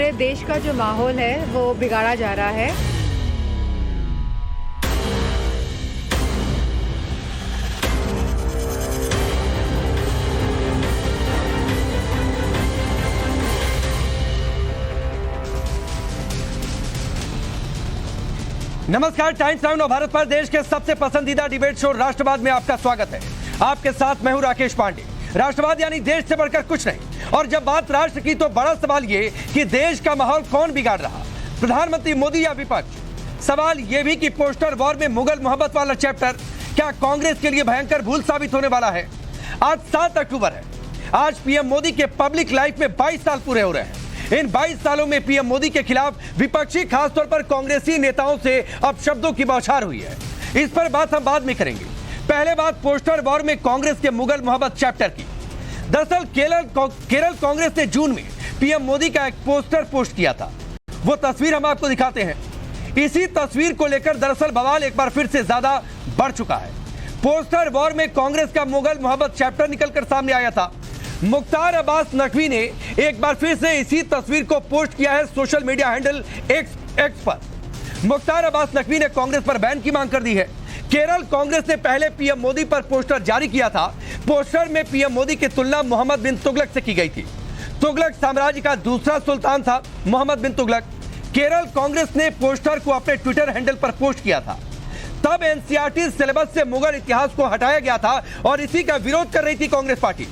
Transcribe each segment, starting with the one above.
पूरे देश का जो माहौल है वो बिगाड़ा जा रहा है। नमस्कार, टाइम्स नाउ भारत पर देश के सबसे पसंदीदा डिबेट शो राष्ट्रवाद में आपका स्वागत है। आपके साथ मैं हूं राकेश पांडे। राष्ट्रवाद यानी देश से बढ़कर कुछ नहीं। और जब बात राष्ट्र की तो बड़ा सवाल ये कि देश का माहौल कौन बिगाड़ रहा, प्रधानमंत्री मोदी या विपक्ष। सवाल यह भी कि पोस्टर वॉर में मुगल मोहब्बत वाला चैप्टर क्या कांग्रेस के लिए भयंकर भूल साबित होने वाला है। आज 7 अक्टूबर है। आज पीएम मोदी के पब्लिक लाइफ में 22 साल पूरे हो रहे हैं। इन 22 सालों में पीएम मोदी के खिलाफ विपक्षी, खासतौर पर कांग्रेसी नेताओं से अब शब्दों की बौछार हुई है। इस पर बात हम बाद में करेंगे। पहले बात पोस्टर वॉर में कांग्रेस के मुगल मोहब्बत चैप्टर की। दरअसल केरल कांग्रेस ने जून में पीएम मोदी का एक पोस्टर पोस्ट किया था। वो तस्वीर हम आपको दिखाते हैं। इसी तस्वीर को लेकर दरअसल बवाल एक बार फिर से ज्यादा बढ़ चुका है। पोस्टर वॉर में कांग्रेस का मुगल मोहब्बत चैप्टर निकलकर सामने आया था। मुख्तार अब्बास नकवी ने एक बार फिर से इसी तस्वीर को पोस्ट किया है सोशल मीडिया हैंडल एक्स पर। मुख्तार अब्बास नकवी ने कांग्रेस पर बैन की मांग कर दी है। केरल कांग्रेस ने पहले पीएम मोदी पर पोस्टर जारी किया था। पोस्टर में पीएम मोदी की तुलना मोहम्मद बिन तुगलक से की गई थी। तुगलक साम्राज्य का दूसरा सुल्तान था मोहम्मद बिन तुगलक। केरल कांग्रेस ने पोस्टर को अपने ट्विटर हैंडल पर पोस्ट किया था। तब एनसीईआरटी सिलेबस से मुगल इतिहास को हटाया गया था और इसी का विरोध कर रही थी कांग्रेस पार्टी।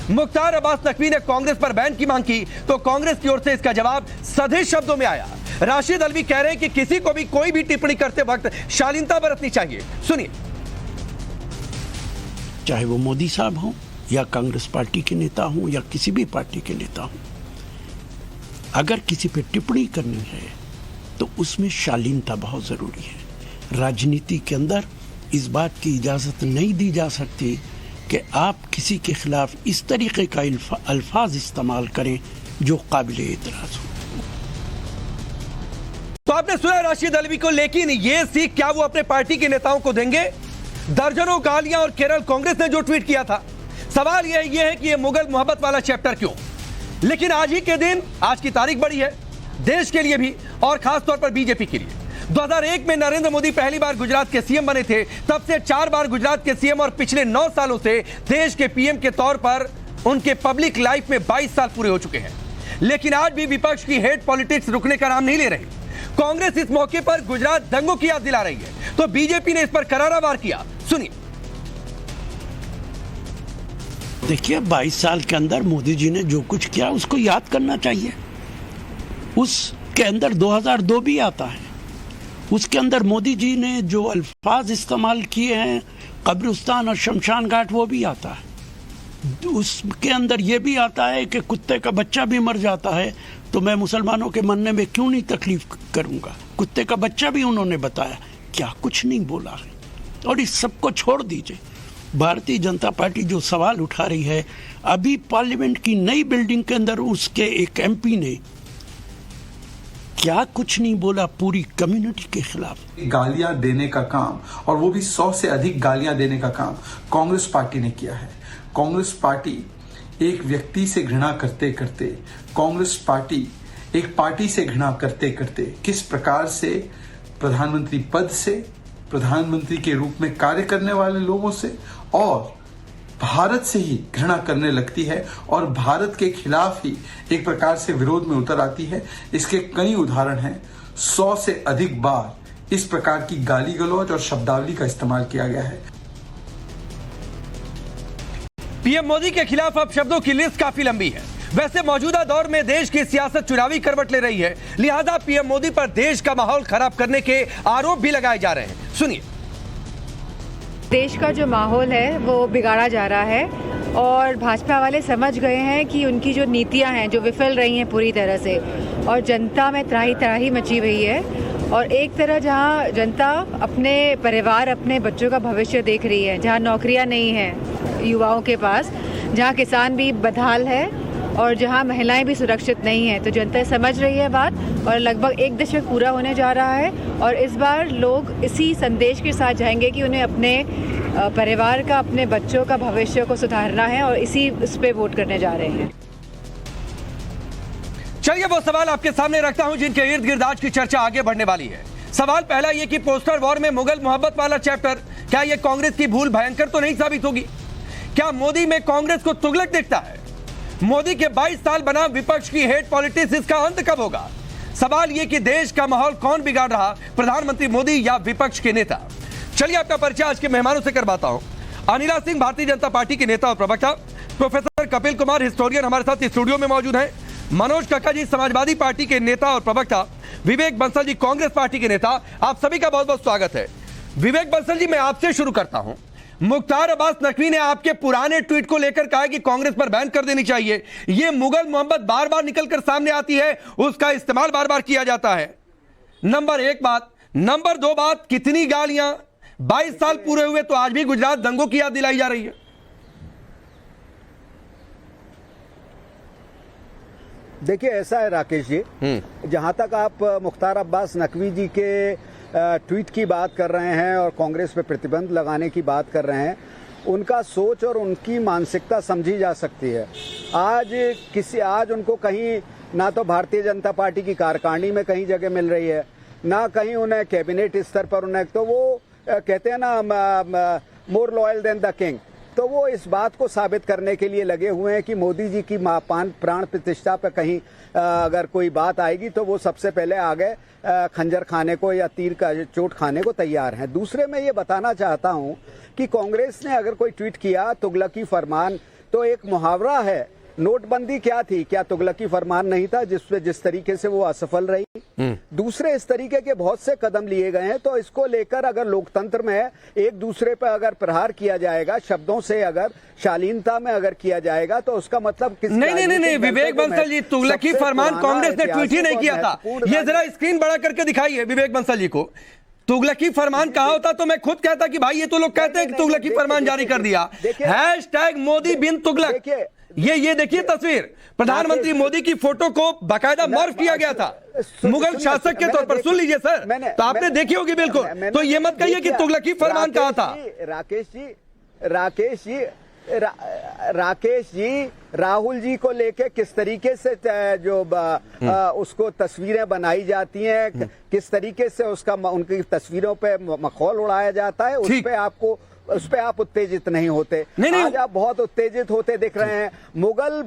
मुख्तार अब्बास नकवी ने कांग्रेस पर बैन की मांग की तो कांग्रेस की ओर से इसका जवाब सधे शब्दों में आया। राशिद अलवी कह रहे हैं कि किसी को भी कोई भी टिप्पणी करते वक्त शालीनता बरतनी चाहिए। सुनिए। चाहे वो मोदी साहब हों या कांग्रेस पार्टी के नेता हों या किसी भी पार्टी के नेता हों, अगर किसी पे टिप्पणी करनी है तो उसमें शालीनता बहुत जरूरी है। राजनीति के अंदर इस बात की इजाजत नहीं दी जा सकती कि आप किसी के खिलाफ इस तरीके का अल्फाज इस्तेमाल करें जो काबिल एतराज हो। तो आपने सुना राशिद अलवी को, लेकिन ये सीख क्या वो अपने पार्टी के नेताओं को देंगे? दर्जनों गालियां और केरल कांग्रेस ने जो ट्वीट किया था। सवाल यह है कि ये मुगल मोहब्बत वाला चैप्टर क्यों? लेकिन आज ही के दिन, आज की तारीख बड़ी है देश के लिए भी और खासतौर पर बीजेपी के लिए। 2001 में नरेंद्र मोदी पहली बार गुजरात के सीएम बने थे। तब से 4 बार गुजरात के सीएम और पिछले 9 सालों से देश के पीएम के तौर पर उनके पब्लिक लाइफ में 22 साल पूरे हो चुके हैं। लेकिन आज भी विपक्ष की हेट पॉलिटिक्स रुकने का नाम नहीं ले रही। कांग्रेस इस मौके पर गुजरात दंगों की याद दिला रही है तो बीजेपी ने इस पर करारा वार किया। सुनिए। देखिए, 22 साल के अंदर मोदी जी ने जो कुछ किया उसको याद करना चाहिए। उसके अंदर 2002 भी आता है। उसके अंदर मोदी जी ने जो अल्फाज इस्तेमाल किए हैं, कब्रिस्तान और शमशान घाट, वो भी आता है। उसके अंदर ये भी आता है कि कुत्ते का बच्चा भी मर जाता है तो मैं मुसलमानों के मरने में क्यों नहीं तकलीफ करूंगा। कुत्ते का बच्चा भी उन्होंने बताया, क्या कुछ नहीं बोला है। और इस सबको छोड़ दीजिए। भारतीय जनता पार्टी जो सवाल उठा रही है, अभी पार्लियामेंट की नई बिल्डिंग के अंदर उसके एक एमपी ने क्या कुछ नहीं बोला पूरी कम्युनिटी के खिलाफ। गालियां देने का काम, और वो भी 100 से अधिक गालियां देने का काम कांग्रेस पार्टी ने किया है। कांग्रेस पार्टी एक व्यक्ति से घृणा करते करते, कांग्रेस पार्टी एक पार्टी से घृणा करते करते किस प्रकार से प्रधानमंत्री पद से, प्रधानमंत्री के रूप में कार्य करने वाले लोगों से और भारत से ही घृणा करने लगती है और भारत के खिलाफ ही एक प्रकार से विरोध में उतर आती है। इसके कई उदाहरण हैं। 100 से अधिक बार इस प्रकार की गाली गलौज और शब्दावली का इस्तेमाल किया गया है। पीएम मोदी के खिलाफ अब शब्दों की लिस्ट काफी लंबी है। वैसे मौजूदा दौर में देश की सियासत चुनावी करवट ले रही है, लिहाजा पीएम मोदी पर देश का माहौल खराब करने के आरोप भी लगाए जा रहे हैं। सुनिए। देश का जो माहौल है वो बिगाड़ा जा रहा है और भाजपा वाले समझ गए हैं कि उनकी जो नीतियां हैं जो विफल रही हैं पूरी तरह से, और जनता में त्राही त्राही मची हुई है। और एक तरह जहां जनता अपने परिवार, अपने बच्चों का भविष्य देख रही है, जहां नौकरियां नहीं हैं युवाओं के पास, जहां किसान भी बदहाल है और जहां महिलाएं भी सुरक्षित नहीं हैं, तो जनता समझ रही है बात। और लगभग 1 दशक पूरा होने जा रहा है और इस बार लोग इसी संदेश के साथ जाएंगे कि उन्हें अपने परिवार का, अपने बच्चों का भविष्य को सुधारना है और इस पे वोट करने जा रहे हैं। चलिए वो सवाल आपके सामने रखता हूं जिनके इर्द गिर्द आज की चर्चा आगे बढ़ने वाली है। सवाल पहला ये कि पोस्टर वॉर में मुगल मोहब्बत वाला चैप्टर, क्या यह कांग्रेस की भूल भयंकर तो नहीं साबित होगी? क्या मोदी में कांग्रेस को तुगलक दिखता है? मोदी के 22 साल बना विपक्ष की हेट पॉलिटिक्स, इसका अंत कब होगा? सवाल यह कि देश का माहौल कौन बिगाड़ रहा, प्रधानमंत्री मोदी या विपक्ष के नेता? चलिए आपका परिचय आज के मेहमानों से करवाता हूं। अनिला सिंह भारतीय जनता पार्टी के नेता और प्रवक्ता, प्रोफेसर कपिल कुमार हिस्टोरियन हमारे साथ स्टूडियो में मौजूद हैं, मनोज काका जी समाजवादी पार्टी के नेता और प्रवक्ता, विवेक बंसल जी कांग्रेस पार्टी के नेता। आप सभी का बहुत बहुत स्वागत है। विवेक बंसल जी, मैं आपसे शुरू करता हूं। मुख्तार अब्बास नकवी ने आपके पुराने ट्वीट को लेकर कहा कि कांग्रेस पर बैन कर देनी चाहिए। यह मुगल मोहब्बत बार बार निकलकर सामने आती है, उसका इस्तेमाल बार बार किया जाता है। नंबर एक बात। नंबर दो बात, कितनी गालियां, 22 साल पूरे हुए तो आज भी गुजरात दंगों की याद दिलाई जा रही है। देखिए ऐसा है राकेश जी, जहां तक आप मुख्तार अब्बास नकवी जी के ट्वीट की बात कर रहे हैं और कांग्रेस पे प्रतिबंध लगाने की बात कर रहे हैं, उनका सोच और उनकी मानसिकता समझी जा सकती है। आज उनको कहीं ना तो भारतीय जनता पार्टी की कार्यकारिणी में कहीं जगह मिल रही है, ना कहीं उन्हें कैबिनेट स्तर पर उन्हें, तो वो कहते हैं ना more loyal than the king, तो वो इस बात को साबित करने के लिए लगे हुए हैं कि मोदी जी की प्राण प्रतिष्ठा पर कहीं अगर कोई बात आएगी तो वो सबसे पहले आगे खंजर खाने को या तीर का चोट खाने को तैयार हैं। दूसरे मैं ये बताना चाहता हूं कि कांग्रेस ने अगर कोई ट्वीट किया तुगलकी फरमान, तो एक मुहावरा है, नोटबंदी क्या थी, क्या तुगलकी फरमान नहीं था जिस तरीके से वो असफल रही। दूसरे इस तरीके के बहुत से कदम लिए गए हैं, तो इसको लेकर अगर लोकतंत्र में एक दूसरे पर अगर प्रहार किया जाएगा, शब्दों से अगर शालीनता में अगर किया जाएगा, तो उसका मतलब नहीं, विवेक बंसल जी, तुगलकी फरमान कांग्रेस ने ट्वीट ही नहीं किया था। ये जरा स्क्रीन बड़ा करके दिखाइए विवेक बंसल जी को। तुगलकी फरमान कहा होता तो मैं खुद कहता कि भाई ये तो लोग कहते हैं कि तुगलकी फरमान जारी कर दिया। हैशटैग मोदी बिन तुगलक। ये देखिए तस्वीर, प्रधानमंत्री मोदी की फोटो को बाकायदा मर्फ किया गया था मुगल शासक के तौर पर। सुन लीजिए सर, तो आपने देखी होगी बिल्कुल, तो ये मत कहिए कि तुगलकी फरमान कहा था। राकेश जी राहुल जी को लेके किस तरीके से जो उसको तस्वीरें बनाई जाती हैं, किस तरीके से उनकी तस्वीरों पे मखौल उड़ाया जाता है, उस पे आप उत्तेजित नहीं होते। आज आप बहुत उत्तेजित होते दिख रहे हैं। मुगल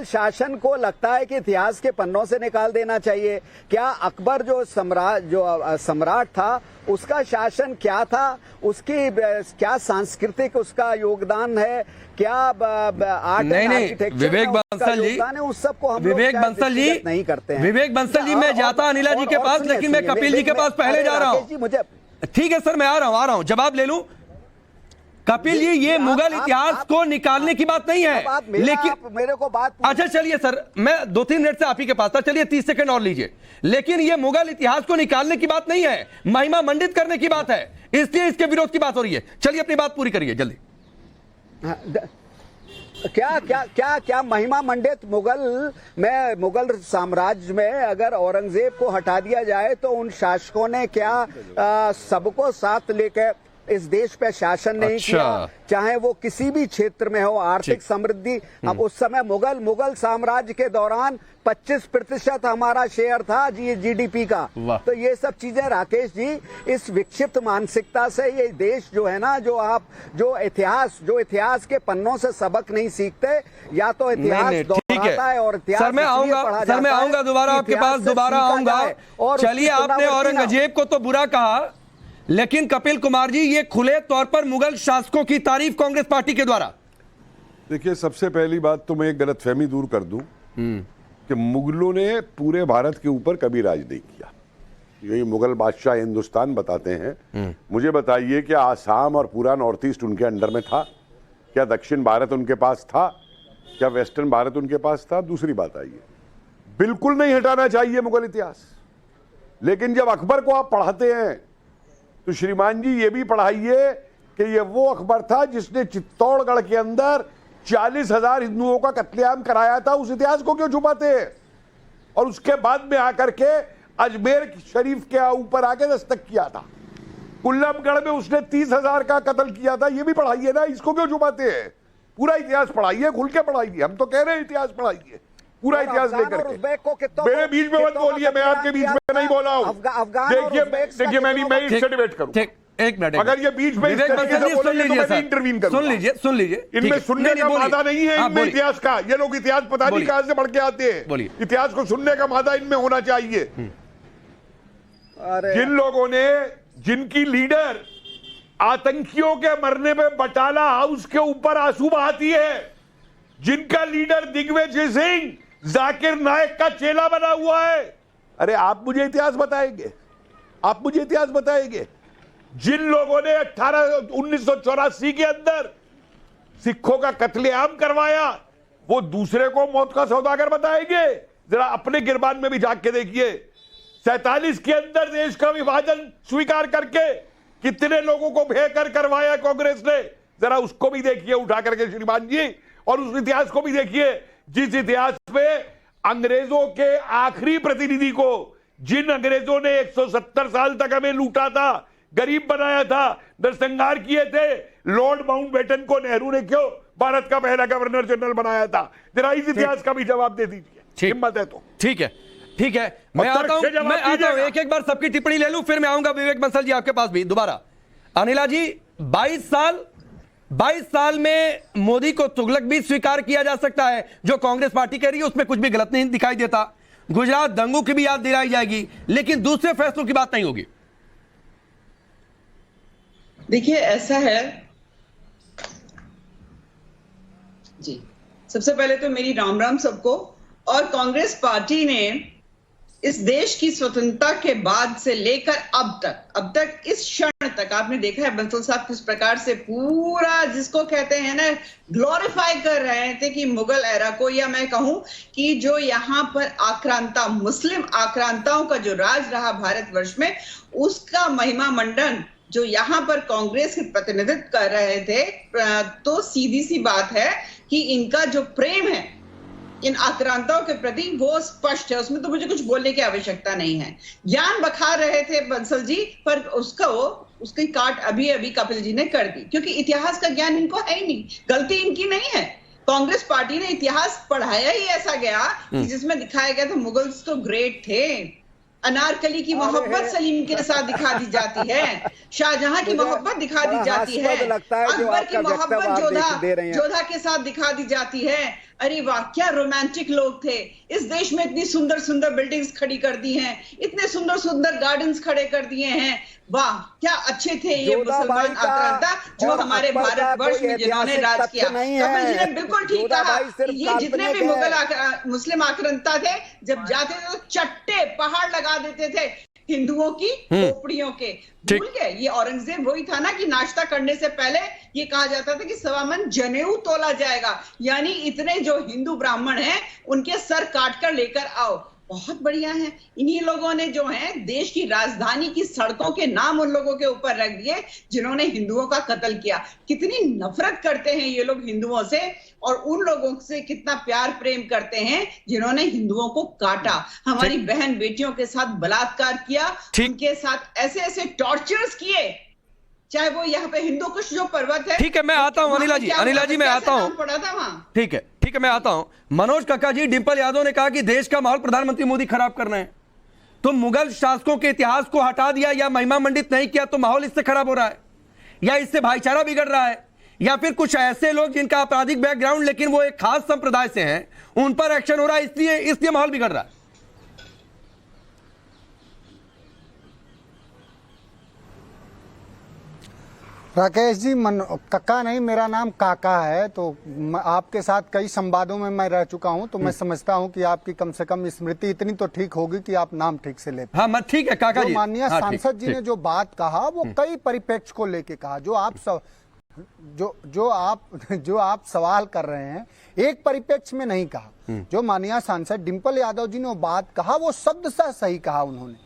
शासन को लगता है कि इतिहास के पन्नों से निकाल देना चाहिए। क्या अकबर जो सम्राट था, उसका शासन क्या था, उसकी क्या सांस्कृतिक उसका योगदान है, क्या art and architecture Vivek Bansal ji, उस सबको हम विवेक बंसल जी नहीं करते हैं। विवेक बंसल जी, मैं जाता अनिला जी के पास, लेकिन मैं कपिल जी के पास पहले जा रहा हूँ। मुझे ठीक है सर, मैं आ रहा हूं, जवाब ले लूं। कपिल जी, ये मुगल इतिहास को निकालने की बात नहीं है, लेकिन मेरे को बात, अच्छा चलिए सर, मैं 2-3 मिनट से आप ही के पास था, चलिए 30 सेकंड और लीजिए। लेकिन ये मुगल इतिहास को निकालने की बात नहीं है, महिमा मंडित करने की बात है, इसलिए इसके विरोध की बात हो रही है। चलिए अपनी बात पूरी करिए जल्दी। क्या महिमा मंडित? मुगल साम्राज्य में अगर औरंगजेब को हटा दिया जाए तो उन शासकों ने क्या सबको साथ लेकर इस देश पे शासन नहीं किया, चाहे वो किसी भी क्षेत्र में हो, आर्थिक समृद्धि। अब उस समय मुगल साम्राज्य के दौरान 25% हमारा शेयर था जीडीपी का। तो ये सब चीजें राकेश जी, इस विक्षिप्त मानसिकता से ये देश जो है ना, जो इतिहास के पन्नों से सबक नहीं सीखते, या तो इतिहास दोहराता है और इतिहास, सर मैं आऊंगा दोबारा आपके पास, दोबारा आऊंगा। चलिए, आपने औरंगजेब को तो बुरा कहा, लेकिन कपिल कुमार जी, ये खुले तौर पर मुगल शासकों की तारीफ कांग्रेस पार्टी के द्वारा। देखिए, सबसे पहली बात तो मैं एक गलतफहमी दूर कर दूं कि मुगलों ने पूरे भारत के ऊपर कभी राज नहीं किया। यही मुगल बादशाह हिंदुस्तान बताते हैं। मुझे बताइए, क्या आसाम और पूरा नॉर्थ ईस्ट उनके अंडर में था? क्या दक्षिण भारत उनके पास था? क्या वेस्टर्न भारत उनके पास था? दूसरी बात आइए, बिल्कुल नहीं हटाना चाहिए मुगल इतिहास, लेकिन जब अकबर को आप पढ़ाते हैं तो श्रीमान जी ये भी पढ़ाइए कि ये वो अकबर था जिसने चित्तौड़गढ़ के अंदर 40,000 हिंदुओं का कत्लेआम कराया था। उस इतिहास को क्यों छुपाते हैं? और उसके बाद में आकर के अजमेर शरीफ के ऊपर आके दस्तक किया था। कुल्लमगढ़ में उसने 30,000 का कत्ल किया था। ये भी पढ़ाइए ना, इसको क्यों छुपाते हैं? पूरा इतिहास पढ़ाइए, खुल के पढ़ाइए। हम तो कह रहे हैं इतिहास पढ़ाइए, पूरा और इतिहास अफगान लेकर और उज़्बेक को के। कितनों मेरे को- बीच में मत कितनों का बोलिए, मैं आपके बीच में नहीं बोला हूं। अफगान और उज़्बेक का देखिए कितनों मैं का- इससे डिबेट करूं। ठीक, एक मिनट। अगर ये बीच में इस विवेक तरीके बंसल से जी, सुन बोलेंगे तो लीजिए मैं सर। इंटरवीन करूंगा। सुन लीजिए ठीक इनमें है। सुनने नहीं, का बोलिए। मादा नहीं है, हाँ, इनमें बोलिए। इतिहास का। ये लोग इतिहास पता नहीं बोलिए। कहां से बढ़ के आते हैं। बोलिए। इतिहास को सुनने का मादा इनमें होना चाहिए। अरे जिन लोगों ने, जिनकी लीडर आतंकियों के मरने पे बटाला हाउस के ऊपर आंसू बहाती है, जिनका लीडर दिग्विजय सिंह जाकिर नायक का चेला बना हुआ है, अरे आप मुझे इतिहास बताएंगे? आप मुझे इतिहास बताएंगे? जिन लोगों ने 1984 के अंदर सिखों का कत्लेआम करवाया, वो दूसरे को मौत का सौदागर बताएंगे? जरा अपने गिरबान में भी झांक के देखिए। 47 के अंदर देश का विभाजन स्वीकार करके कितने लोगों को भेकर करवाया कांग्रेस ने, जरा उसको भी देखिए उठा करके श्रीमान जी। और उस इतिहास को भी देखिए जिस इतिहास में अंग्रेजों के आखिरी प्रतिनिधि को, जिन अंग्रेजों ने 170 साल तक हमें लूटा था, गरीब बनाया था, नरसंहार किए थे, लॉर्ड माउंटबेटन को नेहरू ने क्यों भारत का पहला गवर्नर जनरल बनाया था? जरा इस इतिहास का भी जवाब दे दीजिए, हिम्मत है तो। ठीक है, ठीक है। मैं आता हूं, एक बार सबकी टिप्पणी ले लूं, फिर मैं आऊंगा विवेक बंसल जी आपके पास भी दोबारा। अनिला जी, 22 साल में मोदी को तुगलक भी स्वीकार किया जा सकता है। जो कांग्रेस पार्टी कह रही है उसमें कुछ भी गलत नहीं दिखाई देता। गुजरात दंगों की भी याद दिलाई जाएगी, लेकिन दूसरे फैसलों की बात नहीं होगी। देखिए ऐसा है जी, सबसे पहले तो मेरी राम राम सबको। और कांग्रेस पार्टी ने इस देश की स्वतंत्रता के बाद से लेकर अब तक इस क्षण तक आपने देखा है बंसल साहब किस प्रकार से पूरा जिसको कहते हैं ना ग्लोरीफाई कर रहे थे कि मुगल एरा को, या मैं कहूं कि जो यहाँ पर आक्रांता मुस्लिम आक्रांताओं का जो राज रहा भारतवर्ष में, उसका महिमा मंडन जो यहाँ पर कांग्रेस के प्रतिनिधित्व कर रहे थे। तो सीधी सी बात है कि इनका जो प्रेम है इन आक्रांताओं के प्रति वो स्पष्ट है, उसमें तो मुझे कुछ बोलने की आवश्यकता नहीं है। ज्ञान बखा रहे थे बंसल जी, पर उसकी काट अभी अभी कपिल जी ने कर दी, क्योंकि इतिहास का ज्ञान इनको है ही नहीं। गलती इनकी नहीं है, कांग्रेस पार्टी ने इतिहास पढ़ाया ही ऐसा गया कि जिसमें दिखाया गया था मुगल्स तो ग्रेट थे, अनारकली की मोहब्बत सलीम के साथ दिखा दी जाती है, शाहजहां की मोहब्बत दिखा दी जाती है, अकबर की मोहब्बत जोधा के साथ दिखा दी जाती है। अरे वाह, क्या रोमांटिक लोग थे। इस देश में इतनी सुंदर सुंदर बिल्डिंग्स खड़ी कर दी हैं, इतने सुंदर सुंदर गार्डन्स खड़े कर दिए हैं। वाह, क्या अच्छे थे ये मुसलमान आक्रांता जो हमारे भारतवर्ष में जिन्होंने राज किया। कपिल जी ने बिल्कुल ठीक कहा कि ये जितने भी मुगल मुस्लिम आक्रांता थे, जब जाते थे तो चट्टे पहाड़ लगा देते थे हिंदुओं की खोपड़ियों के। भूल गए, ये औरंगजेब वही था ना कि नाश्ता करने से पहले ये कहा जाता था कि 1.25 मन जनेऊ तोला जाएगा, यानी इतने जो हिंदू ब्राह्मण हैं उनके सर काट कर लेकर आओ। बहुत बढ़िया है, इन्हीं लोगों ने जो है देश की राजधानी की सड़कों के नाम उन लोगों के ऊपर रख दिए जिन्होंने हिंदुओं का कत्ल किया। कितनी नफरत करते हैं ये लोग हिंदुओं से, और उन लोगों से कितना प्यार प्रेम करते हैं जिन्होंने हिंदुओं को काटा, हमारी बहन बेटियों के साथ बलात्कार किया, उनके साथ ऐसे ऐसे टॉर्चर्स किए, चाहे वो यहाँ पे हिंदू कुश जो पर्वत है। ठीक है, मैं आता हूँ अनिला जी मैं आता हूँ। पड़ा था वहां। ठीक है मैं आता हूं। मनोज काका जी, डिंपल यादव ने कहा कि देश का माहौल प्रधानमंत्री मोदी खराब कर रहे हैं। तो मुगल शासकों के इतिहास को हटा दिया या महिमा मंडित नहीं किया तो माहौल इससे खराब हो रहा है, या इससे भाईचारा बिगड़ रहा है, या फिर कुछ ऐसे लोग जिनका आपराधिक बैकग्राउंड लेकिन वो एक खास संप्रदाय से हैं उन पर एक्शन हो रहा है, इसलिए माहौल बिगड़ रहा है। राकेश जी, कक्का नहीं, मेरा नाम काका है। तो आपके साथ कई संवादों में मैं रह चुका हूं, तो मैं समझता हूं कि आपकी कम से कम स्मृति इतनी तो ठीक होगी कि आप नाम ठीक से ले पाए। हाँ, ठीक है काका जी। माननीय सांसद जी ने जो बात कहा वो कई परिप्रेक्ष्य को लेके कहा। जो आप सवाल कर रहे हैं एक परिप्रेक्ष्य में नहीं कहा। जो माननीय सांसद डिंपल यादव जी ने वो बात कहा वो शब्द सा सही कहा उन्होंने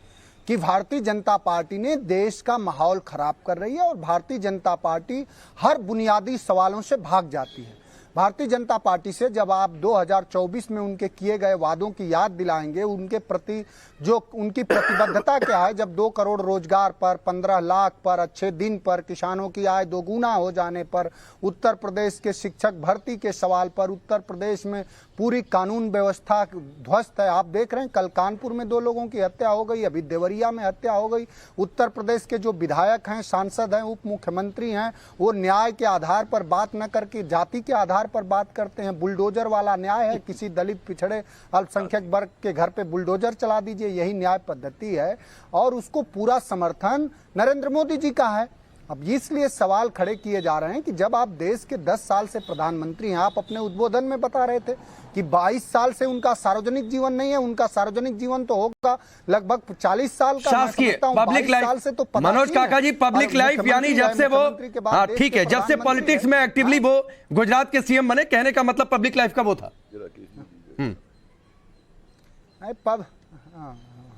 कि भारतीय जनता पार्टी ने देश का माहौल खराब कर रही है और भारतीय जनता पार्टी हर बुनियादी सवालों से भाग जाती है। भारतीय जनता पार्टी से जब आप 2024 में उनके किए गए वादों की याद दिलाएंगे, उनके प्रति जो उनकी प्रतिबद्धता क्या है, जब 2 करोड़ रोजगार पर, 15 लाख पर, अच्छे दिन पर, किसानों की आय दोगुना हो जाने पर, उत्तर प्रदेश के शिक्षक भर्ती के सवाल पर, उत्तर प्रदेश में पूरी कानून व्यवस्था ध्वस्त है। आप देख रहे हैं कल कानपुर में 2 लोगों की हत्या हो गई, अभी देवरिया में हत्या हो गई। उत्तर प्रदेश के जो विधायक हैं, सांसद हैं, उप मुख्यमंत्री हैं, वो न्याय के आधार पर बात न करके जाति के आधार पर बात करते हैं। बुलडोजर वाला न्याय है, किसी दलित पिछड़े अल्पसंख्यक वर्ग के घर पे बुलडोजर चला दीजिए, यही न्याय पद्धति है और उसको पूरा समर्थन नरेंद्र मोदी जी का है। अब इसलिए सवाल खड़े किए जा रहे हैं कि जब आप देश के 10 साल से प्रधानमंत्री हैं, आप अपने उद्बोधन में बता रहे थे कि 22 साल से उनका सार्वजनिक जीवन नहीं है, उनका सार्वजनिक जीवन तो होगा लगभग 40 साल का। शासकीय पब्लिक लाइफ से तो मनोज काका जी, पब्लिक लाइफ यानी जब से वो, हाँ ठीक है, जब से पॉलिटिक्स में एक्टिवली वो गुजरात के सीएम बने, कहने का मतलब पब्लिक लाइफ का वो था।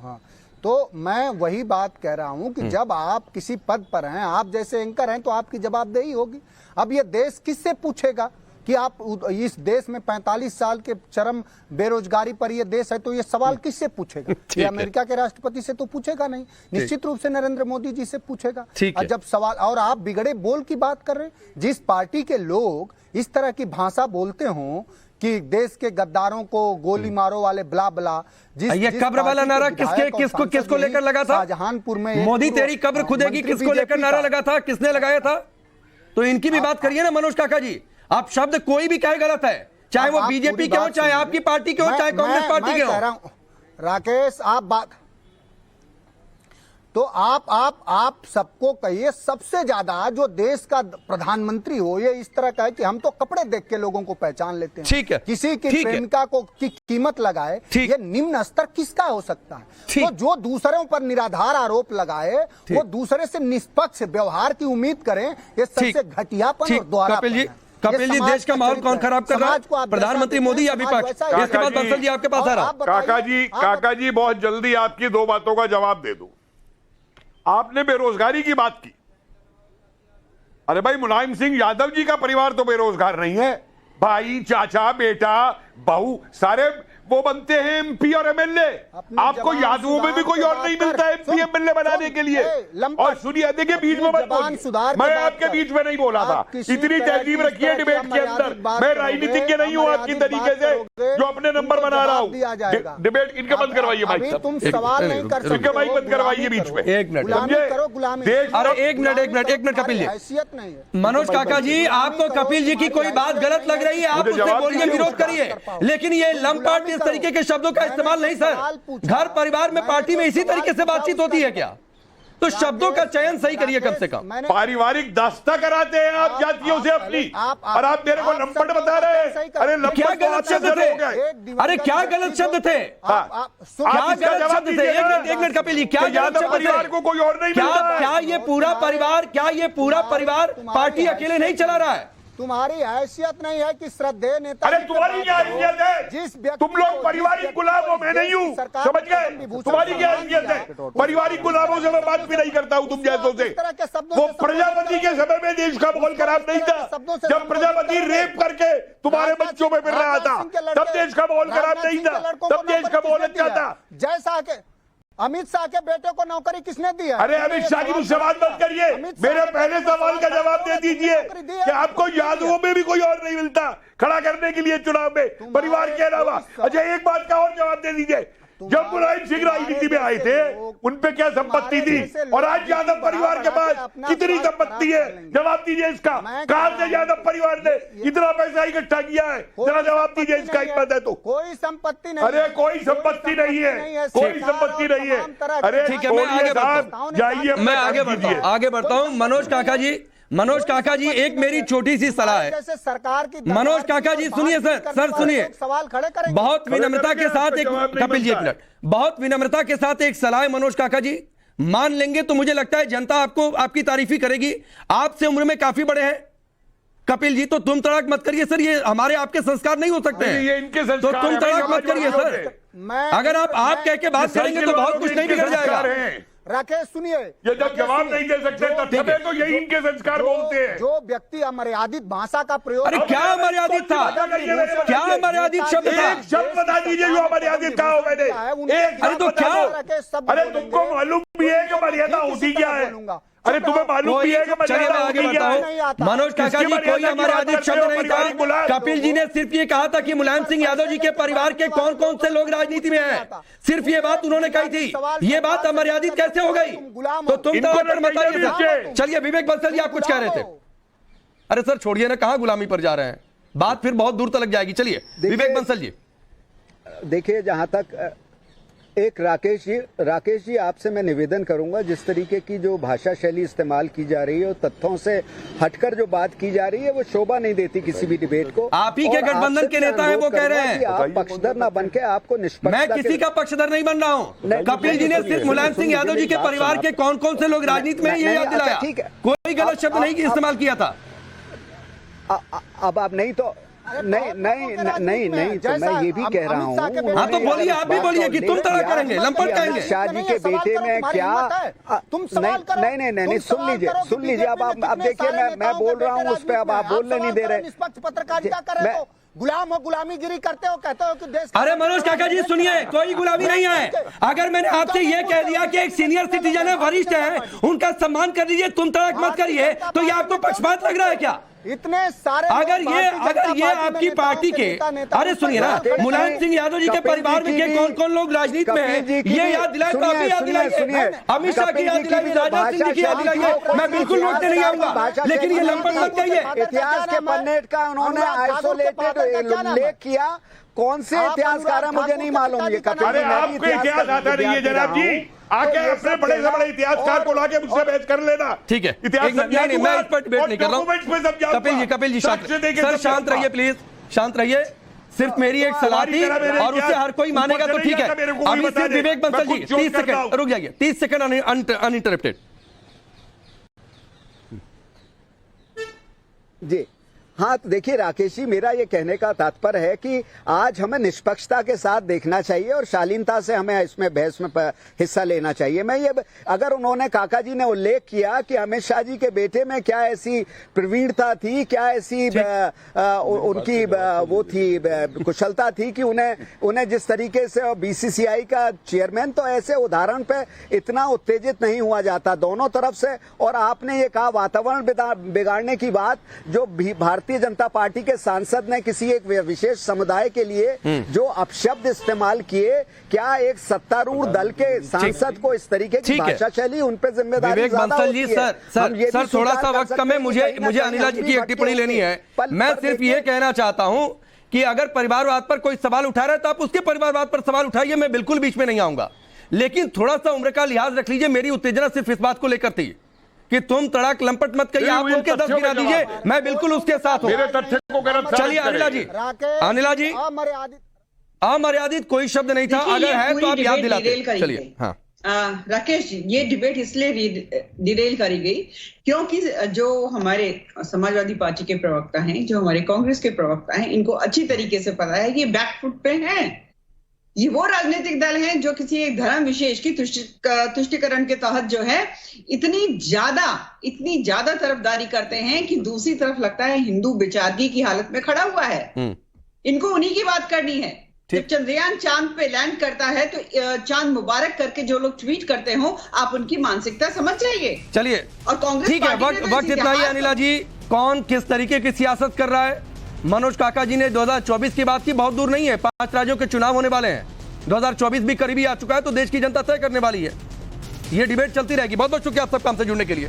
हाँ, तो मैं वही बात कह रहा हूं कि जब आप किसी पद पर हैं, आप जैसे एंकर हैं, तो आपकी जवाबदेही होगी। अब ये देश किससे पूछेगा कि आप इस देश में 45 साल के चरम बेरोजगारी पर ये देश है, तो ये सवाल किससे पूछेगा? ये अमेरिका के राष्ट्रपति से तो पूछेगा नहीं, निश्चित रूप से नरेंद्र मोदी जी से पूछेगा। और जब सवाल, और आप बिगड़े बोल की बात कर रहे हैं, जिस पार्टी के लोग इस तरह की भाषा बोलते हों कि देश के गद्दारों को गोली मारो वाले ब्ला ब्ला, ये कब्र वाला नारा किसको लेकर लगा था? शाहजहानपुर में मोदी तेरी कब्र खुदेगी किसको लेकर नारा लगा था, किसने लगाया था? तो इनकी भी बात करिए ना मनोज काका जी। आप शब्द कोई भी कहे गलत है, चाहे वो बीजेपी के हो, चाहे आपकी पार्टी के हो, चाहे कांग्रेस पार्टी के हो। राकेश आप बात, तो आप सबको कहिए, सबसे ज्यादा जो देश का प्रधानमंत्री हो, ये इस तरह का है कि हम तो कपड़े देख के लोगों को पहचान लेते हैं। ठीक है, किसी की प्रेमिका को की कीमत लगाए, ये निम्न स्तर किसका हो सकता है? तो जो दूसरों पर निराधार आरोप लगाए, वो दूसरे से निष्पक्ष व्यवहार की उम्मीद करें, ये सबसे घटियापन और द्वारापन है। कपिल जी, देश का माहौल कौन खराब कर रहा है, प्रधानमंत्री मोदी या विपक्ष? इसके बाद बंसल जी आपके पास आ रहा। काका जी बहुत जल्दी आपकी 2 बातों का जवाब दे दूं। आपने बेरोजगारी की बात की। अरे भाई, मुलायम सिंह यादव जी का परिवार तो बेरोजगार नहीं है। भाई, चाचा, बेटा, बहू सारे वो बनते हैं एमपी और एमएलए। आपको यादवों में भी कोई और नहीं मिलता है एमपी एमएलए बनाने के लिए। और सुनिए, देखिए बीच में मत बोलिए, मैं आपके बीच में नहीं बोला था। इतनी तहजीब रखी है डिबेट के अंदर। मैं राजनीतिज्ञ नहीं हूँ आपकी तरीके से जो अपने नंबर बना रहा हूँ। डिबेट इनका बंद करवाइए भाई, तुम सवाल नहीं कर सकते, इनका भाई बंद करवाइए बीच में। 1 मिनट, अरे एक मिनट कपिल जी, हैसियत नहीं है। मनोज काका जी, आपको कपिल जी की कोई बात गलत लग रही है, आप उससे बोलिए, विरोध करिए, लेकिन ये लंपट इस तरीके के शब्दों का इस्तेमाल नहीं सर। घर परिवार में, पार्टी में इसी तरीके से बातचीत होती है क्या? तो शब्दों का चयन सही करिए कम से कम। पारिवारिक दास्ता कराते हैं आप जातियों से अपनी, और आप मेरे को लंपट बता रहे हैं। अरे क्या गलत शब्द थे? अरे क्या गलत शब्द थे? क्या गलत शब्द थे? एक मिनट कपिल जी, क्या गलत शब्द परिवार को कोई और नहीं मिलता? क्या ये पूरा परिवार पार्टी अकेले नहीं चला रहा है? तुम्हारी हैसियत नहीं है कि श्रद्धेय नेता। अरे तुम्हारी क्या हैसियत है? जिस तुम लोग पारिवारिक गुलामों में नहीं हूँ, समझ गए? तुम्हारी क्या हैसियत है? पारिवारिक गुलामों से मैं बात भी नहीं करता हूँ तुम जैसों से। वो प्रजापति के समय में देश का माहौल खराब नहीं था। जब प्रजापति रेप करके तुम्हारे बच्चों में फिर रहा था, तब देश का माहौल खराब नहीं था, तब देश का माहौल अच्छा था। जैसा के अमित शाह के बेटे को नौकरी किसने दिया? अरे अमित शाह की मुझसे बात मत करिए, मेरे पहले सवाल का जवाब दे दीजिए कि आपको यादवों में भी कोई और नहीं मिलता खड़ा करने के लिए चुनाव में, परिवार के अलावा। अच्छा, एक बात का और जवाब दे दीजिए, जब मुलायम सिंह राजनीति में आए थे उनपे क्या संपत्ति थी, और आज यादव परिवार के पास कितनी संपत्ति है? जवाब दीजिए इसका। कहां से यादव परिवार ने इतना पैसा इकट्ठा किया है? जरा जवाब दीजिए इसका, हिम्मत है तो। कोई संपत्ति नहीं। अरे कोई संपत्ति नहीं है, कोई संपत्ति नहीं है। अरे ठीक है, मैं आगे जाइए, मैं आगे बढ़ता हूं। मनोज काका जी, एक मेरी छोटी सी सलाह है। सरकार की मनोज काका जी सुनिए, सर सुनिए, सवाल खड़े करेंगे। बहुत विनम्रता के साथ एक, कपिल जी एक मिनट, बहुत विनम्रता के साथ एक सलाह है मनोज काका जी। मान लेंगे तो मुझे लगता है जनता आपको, आपकी तारीफ ही करेगी। आपसे उम्र में काफी बड़े हैं कपिल जी, तो तुम तड़ाक मत करिए सर, ये हमारे आपके संस्कार नहीं हो सकते हैं। ये इनके संस्कार, तो तुम तड़ाक मत करिए सर। अगर आप कह के बात करेंगे तो बहुत कुछ नहीं बिगड़ जाएगा। राकेश सुनिए, ये जब जवाब नहीं दे सकते तथ्य में तो यही इनके संस्कार बोलते हैं। जो व्यक्ति अमर्यादित भाषा का प्रयोग, अरे क्या अमर्यादित था, क्या अमर्यादित शब्द था? एक शब्द बता दीजिए जो अमर्यादित कहा हो मैंने। अरे तो क्या, अरे तुमको मालूम भी है कि मर्यादा होती क्या है? अरे तुम्हें मालूम भी है कि चलिए मैं मर्यादा आगे होती क्या बढ़ता है? हूं। मनोज काका जी, कोई अमर्यादित शब्द नहीं था। कपिल जी ने सिर्फ ये कहा था कि मुलायम सिंह यादव जी के परिवार के कौन कौन से लोग राजनीति में हैं, सिर्फ ये बात उन्होंने कही थी। ये बात अमर्यादित कैसे हो गई? तो तुम तो बताइए। चलिए विवेक बंसल जी, आप कुछ कह रहे थे। अरे सर छोड़िए ना, कहां गुलामी पर जा रहे हैं, बात फिर बहुत दूर तक जाएगी। चलिए विवेक बंसल जी। देखिए, जहां तक एक राकेश जी आपसे मैं निवेदन करूंगा, जिस तरीके की जो भाषा शैली इस्तेमाल की जा रही है और तथ्यों से हटकर जो बात की जा रही है, वो शोभा नहीं देती किसी भी डिबेट को। आप ही के गठबंधन के नेता हैं, वो कह रहे हैं आप पक्षधर ना बनके आपको निष्पक्ष। मैं किसी का पक्षधर नहीं बन रहा हूं। कपिल जी ने सिर्फ मुलायम सिंह यादव जी के परिवार के कौन कौन से लोग राजनीति में, ये याद दिलाया। कोई गलत शब्द नहीं इस्तेमाल किया था। अब आप नहीं तो नहीं तो मैं ये भी कह रहा हूँ। हाँ तो बोलिए, आप भी बोलिए कि तुम तरह करेंगे, लंपट कहेंगे। शाह जी के बेटे में क्या, तुम नहीं सुन लीजिए। अब देखिए, मैं बोल रहा हूँ उस पर, अब आप बोलने नहीं दे रहे। निष्पक्ष पत्रकारिता कर रहे हो, गुलाम हो, गुलामीगिरी करते हो, कहते हो कि देश। अरे मनोज काका जी सुनिए, कोई गुलामी नहीं है। अगर मैंने आपसे ये कह दिया कि एक सीनियर सिटीजन है, वरिष्ठ है, उनका सम्मान कर दीजिए, तुम तड़क मत करिए, तो ये आपको पक्षपात लग रहा है क्या? इतने सारे अगर ये आपकी पार्टी के, अरे सुनिए ना, मुलायम सिंह यादव जी के परिवार में के कौन कौन लोग राजनीति में हैं, ये याद दिलाए तो आप भी याद दिलाइए, अमित शाह की याद दिलाइए, राजनाथ सिंह जी की याद दिलाइए। मैं बिल्कुल रोकने नहीं आऊंगा, लेकिन ये लंपट मत कहिए। इतिहास के पन्ने का उन्होंने आइसोलेटेड उल्लेख किया, कौन से इतिहासकार है मुझे नहीं मालूम। ये अरे आपको इतिहास आता नहीं है जनाब जी, आके अपने बड़े से बड़े इतिहासकार को लाके मुझसे बहस कर लेना। ठीक है, इतिहास नहीं मैं इस पर डिबेट नहीं कर रहा हूं। कपिल जी सर शांत रहिए प्लीज, शांत रहिए। सिर्फ मेरी एक सलाह थी और उससे हर कोई मानेगा तो ठीक है। अभी सिर्फ विवेक बंसल जी 30 सेकंड रुक जाइए, 30 सेकंड अनइंटरप्टेड जी। हाँ तो देखिए राकेश जी, मेरा ये कहने का तात्पर्य है कि आज हमें निष्पक्षता के साथ देखना चाहिए और शालीनता से हमें इसमें बहस में हिस्सा लेना चाहिए। मैं ये, अगर उन्होंने काका जी ने उल्लेख किया कि अमित शाह जी के बेटे में क्या ऐसी प्रवीणता थी, क्या ऐसी उनकी वो थी कुशलता थी कि उन्हें जिस तरीके से बीसीसीआई का चेयरमैन, तो ऐसे उदाहरण पे इतना उत्तेजित नहीं हुआ जाता दोनों तरफ से। और आपने ये कहा वातावरण बिगाड़ने की बात, जो भारतीय जनता पार्टी के सांसद ने किसी एक विशेष समुदाय के लिए जो अपशब्द इस्तेमाल किए, क्या एक सत्तारूढ़ दल के सांसद को इस तरीके की भाषा शैली, उन पे जिम्मेदारी विवेक बंसल जी। सर थोड़ा सा वक्त कम है, मुझे अनिला जी की एक टिप्पणी लेनी है। मैं सिर्फ ये कहना चाहता हूं कि अगर परिवारवाद पर कोई सवाल उठा रहा है तो आप उसके परिवारवाद पर सवाल उठाइए, मैं बिल्कुल बीच में नहीं आऊंगा, लेकिन थोड़ा सा उम्र का लिहाज रख लीजिए। मेरी उत्तेजना सिर्फ इस बात को लेकर थी कि तुम तड़ाक लंपट मत कहिए, आप उनके 10 गिरा दीजिए, मैं बिल्कुल उसके साथ हूं। चलिए अनिला जी अमर्यादित कोई शब्द नहीं था, अगर है तो आप याद दिलाते। चलिए हाँ राकेश जी, ये डिबेट इसलिए डिरेल करी गई क्योंकि जो हमारे समाजवादी पार्टी के प्रवक्ता हैं, जो हमारे कांग्रेस के प्रवक्ता हैं, इनको अच्छी तरीके से पता है कि बैकफुट पे हैं। ये वो राजनीतिक दल हैं जो किसी एक धर्म विशेष की तुष्टिकरण के तहत जो है इतनी ज्यादा तरफदारी करते हैं कि दूसरी तरफ लगता है हिंदू बेचारगी की हालत में खड़ा हुआ है। इनको उन्हीं की बात करनी है। जब चंद्रयान चांद पे लैंड करता है तो चांद मुबारक करके जो लोग ट्वीट करते हो, आप उनकी मानसिकता समझ जाइए। चलिए और कांग्रेस ठीक है, वक्त इतना ही। अनिला जी, कौन किस तरीके की सियासत कर रहा है? मनोज काका जी ने 2024 की बात की, बहुत दूर नहीं है, 5 राज्यों के चुनाव होने वाले हैं, 2024 भी करीबी आ चुका है, तो देश की जनता तय करने वाली है। ये डिबेट चलती रहेगी। बहुत बहुत शुक्रिया आप सबका हमसे जुड़ने के लिए।